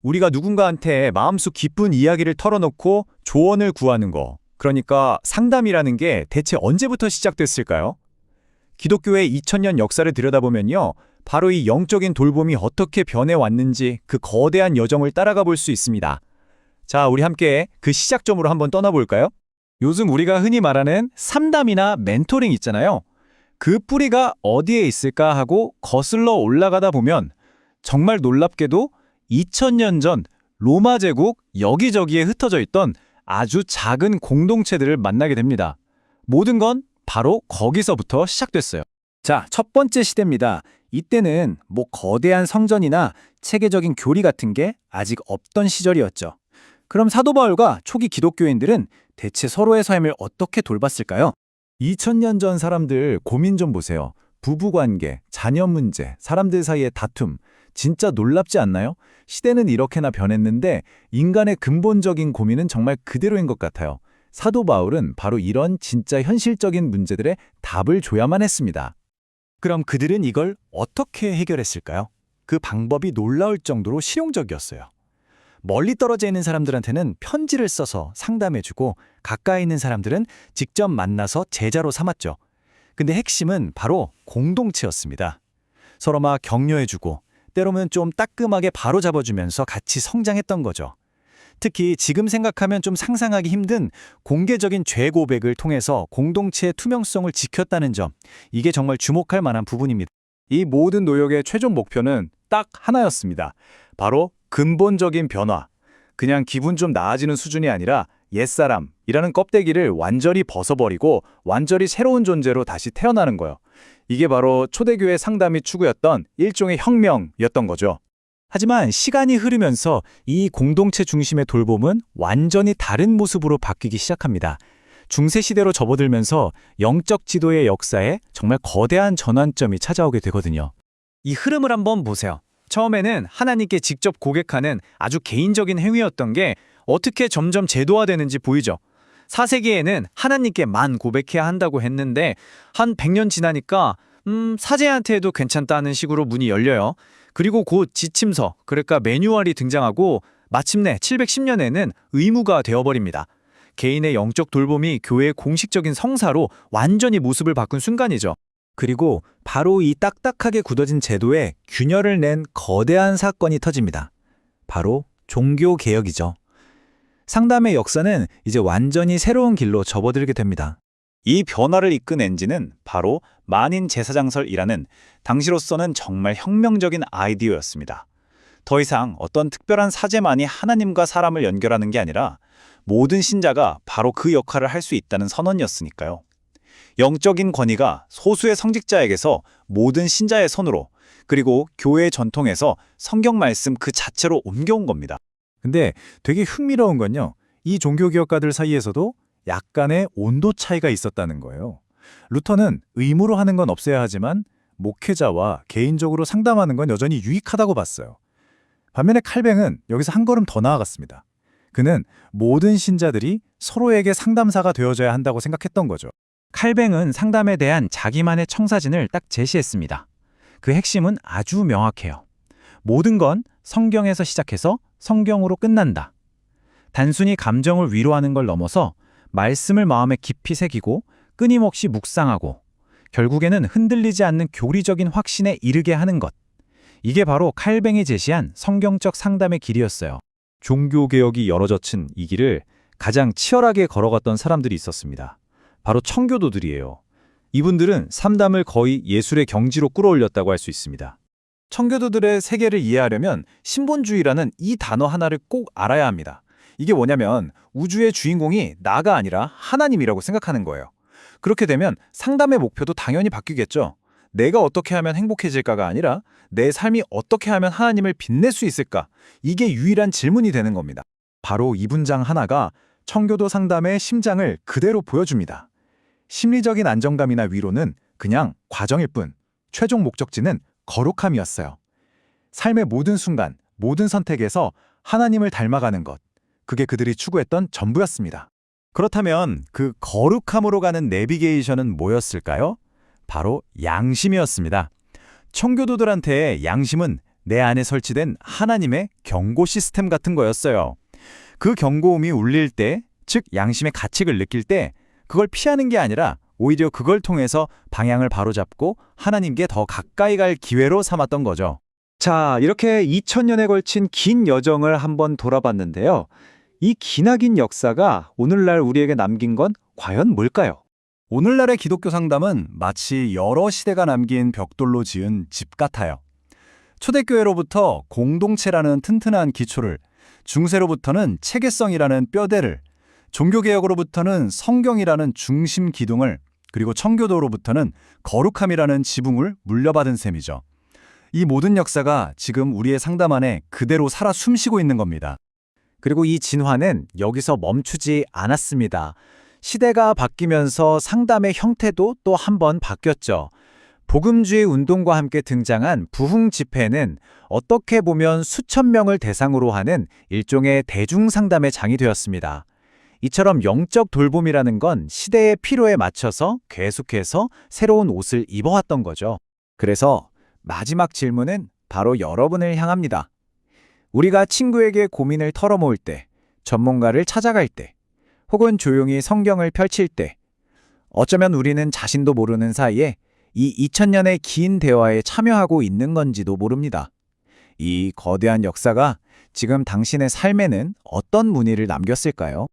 우리가 누군가한테 마음속 깊은 이야기를 털어놓고 조언을 구하는 거. 그러니까 상담이라는 게 대체 언제부터 시작됐을까요? 기독교의 2000년 역사를 들여다보면요. 바로 이 영적인 돌봄이 어떻게 변해왔는지 그 거대한 여정을 따라가 볼 수 있습니다. 자, 우리 함께 그 시작점으로 한번 떠나볼까요? 요즘 우리가 흔히 말하는 상담이나 멘토링 있잖아요. 그 뿌리가 어디에 있을까 하고 거슬러 올라가다 보면 정말 놀랍게도 2000년 전 로마 제국 여기저기에 흩어져 있던 아주 작은 공동체들을 만나게 됩니다. 모든 건 바로 거기서부터 시작됐어요. 자, 첫 번째 시대입니다. 이때는 거대한 성전이나 체계적인 교리 같은 게 아직 없던 시절이었죠. 그럼 사도 바울과 초기 기독교인들은 대체 서로의 삶을 어떻게 돌봤을까요? 2000년 전 사람들 고민 좀 보세요. 부부관계, 자녀 문제, 사람들 사이의 다툼. 진짜 놀랍지 않나요? 시대는 이렇게나 변했는데 인간의 근본적인 고민은 정말 그대로인 것 같아요. 사도 바울은 바로 이런 진짜 현실적인 문제들의 답을 줘야만 했습니다. 그럼 그들은 이걸 어떻게 해결했을까요? 그 방법이 놀라울 정도로 실용적이었어요. 멀리 떨어져 있는 사람들한테는 편지를 써서 상담해주고 가까이 있는 사람들은 직접 만나서 제자로 삼았죠. 근데 핵심은 바로 공동체였습니다. 서로 막 격려해주고 때로는 좀 따끔하게 바로잡아주면서 같이 성장했던 거죠. 특히 지금 생각하면 좀 상상하기 힘든 공개적인 죄 고백을 통해서 공동체의 투명성을 지켰다는 점, 이게 정말 주목할 만한 부분입니다. 이 모든 노력의 최종 목표는 딱 하나였습니다. 바로 근본적인 변화. 그냥 기분 좀 나아지는 수준이 아니라 옛사람이라는 껍데기를 완전히 벗어버리고 완전히 새로운 존재로 다시 태어나는 거예요. 이게 바로 초대교회 상담이 추구였던 일종의 혁명이었던 거죠. 하지만 시간이 흐르면서 이 공동체 중심의 돌봄은 완전히 다른 모습으로 바뀌기 시작합니다. 중세시대로 접어들면서 영적 지도의 역사에 정말 거대한 전환점이 찾아오게 되거든요. 이 흐름을 한번 보세요. 처음에는 하나님께 직접 고백하는 아주 개인적인 행위였던 게 어떻게 점점 제도화되는지 보이죠. 4세기에는 하나님께만 고백해야 한다고 했는데 한 100년 지나니까 사제한테도 괜찮다는 식으로 문이 열려요. 그리고 곧 지침서, 그러니까 매뉴얼이 등장하고 마침내 710년에는 의무가 되어버립니다. 개인의 영적 돌봄이 교회의 공식적인 성사로 완전히 모습을 바꾼 순간이죠. 그리고 바로 이 딱딱하게 굳어진 제도에 균열을 낸 거대한 사건이 터집니다. 바로 종교개혁이죠. 상담의 역사는 이제 완전히 새로운 길로 접어들게 됩니다. 이 변화를 이끈 엔진은 바로 만인제사장설이라는 당시로서는 정말 혁명적인 아이디어였습니다. 더 이상 어떤 특별한 사제만이 하나님과 사람을 연결하는 게 아니라 모든 신자가 바로 그 역할을 할 수 있다는 선언이었으니까요. 영적인 권위가 소수의 성직자에게서 모든 신자의 손으로, 그리고 교회의 전통에서 성경 말씀 그 자체로 옮겨온 겁니다. 근데 되게 흥미로운 건요. 이 종교개혁가들 사이에서도 약간의 온도 차이가 있었다는 거예요. 루터는 의무로 하는 건 없애야 하지만 목회자와 개인적으로 상담하는 건 여전히 유익하다고 봤어요. 반면에 칼뱅은 여기서 한 걸음 더 나아갔습니다. 그는 모든 신자들이 서로에게 상담사가 되어줘야 한다고 생각했던 거죠. 칼뱅은 상담에 대한 자기만의 청사진을 딱 제시했습니다. 그 핵심은 아주 명확해요. 모든 건 성경에서 시작해서 성경으로 끝난다. 단순히 감정을 위로하는 걸 넘어서 말씀을 마음에 깊이 새기고 끊임없이 묵상하고 결국에는 흔들리지 않는 교리적인 확신에 이르게 하는 것. 이게 바로 칼뱅이 제시한 성경적 상담의 길이었어요. 종교개혁이 열어젖힌 이 길을 가장 치열하게 걸어갔던 사람들이 있었습니다. 바로 청교도들이에요. 이분들은 상담을 거의 예술의 경지로 끌어올렸다고 할 수 있습니다. 청교도들의 세계를 이해하려면 신본주의라는 이 단어 하나를 꼭 알아야 합니다. 이게 뭐냐면 우주의 주인공이 나가 아니라 하나님이라고 생각하는 거예요. 그렇게 되면 상담의 목표도 당연히 바뀌겠죠. 내가 어떻게 하면 행복해질까가 아니라 내 삶이 어떻게 하면 하나님을 빛낼 수 있을까? 이게 유일한 질문이 되는 겁니다. 바로 이 문장 하나가 청교도 상담의 심장을 그대로 보여줍니다. 심리적인 안정감이나 위로는 그냥 과정일 뿐, 최종 목적지는 거룩함이었어요. 삶의 모든 순간, 모든 선택에서 하나님을 닮아가는 것, 그게 그들이 추구했던 전부였습니다. 그렇다면 그 거룩함으로 가는 내비게이션은 뭐였을까요? 바로 양심이었습니다. 청교도들한테 양심은 내 안에 설치된 하나님의 경고 시스템 같은 거였어요. 그 경고음이 울릴 때, 즉 양심의 가책을 느낄 때 그걸 피하는 게 아니라 오히려 그걸 통해서 방향을 바로잡고 하나님께 더 가까이 갈 기회로 삼았던 거죠. 자, 이렇게 2000년에 걸친 긴 여정을 한번 돌아봤는데요. 이 기나긴 역사가 오늘날 우리에게 남긴 건 과연 뭘까요? 오늘날의 기독교 상담은 마치 여러 시대가 남긴 벽돌로 지은 집 같아요. 초대교회로부터 공동체라는 튼튼한 기초를, 중세로부터는 체계성이라는 뼈대를, 종교개혁으로부터는 성경이라는 중심 기둥을, 그리고 청교도로부터는 거룩함이라는 지붕을 물려받은 셈이죠. 이 모든 역사가 지금 우리의 상담 안에 그대로 살아 숨쉬고 있는 겁니다. 그리고 이 진화는 여기서 멈추지 않았습니다. 시대가 바뀌면서 상담의 형태도 또 한 번 바뀌었죠. 복음주의 운동과 함께 등장한 부흥 집회는 어떻게 보면 수천 명을 대상으로 하는 일종의 대중상담의 장이 되었습니다. 이처럼 영적 돌봄이라는 건 시대의 필요에 맞춰서 계속해서 새로운 옷을 입어왔던 거죠. 그래서 마지막 질문은 바로 여러분을 향합니다. 우리가 친구에게 고민을 털어모을 때, 전문가를 찾아갈 때, 혹은 조용히 성경을 펼칠 때, 어쩌면 우리는 자신도 모르는 사이에 이 2000년의 긴 대화에 참여하고 있는 건지도 모릅니다. 이 거대한 역사가 지금 당신의 삶에는 어떤 문의를 남겼을까요?